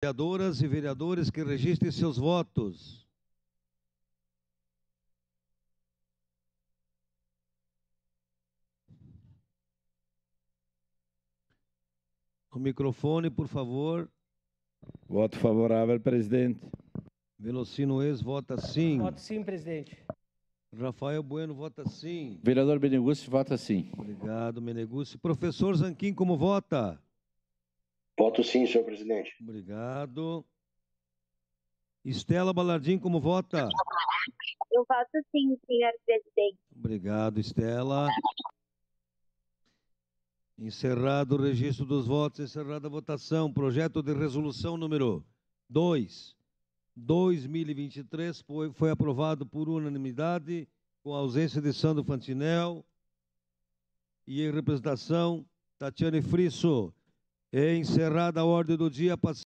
Vereadoras e vereadores que registrem seus votos. O microfone, por favor. Voto favorável, presidente. Velocino Ex vota sim. Voto sim, presidente. Rafael Bueno vota sim. Vereador Meneguzzi vota sim. Obrigado, Meneguzzi. Professor Zanquim, como vota? Voto sim, senhor presidente. Obrigado. Estela Balardim, como vota? Eu voto sim, senhor presidente. Obrigado, Estela. Encerrado o registro dos votos, encerrada a votação. Projeto de resolução número 2/2023 foi aprovado por unanimidade, com a ausência de Sandro Fantinel e em representação Tatiane Frisso. Encerrada a ordem do dia.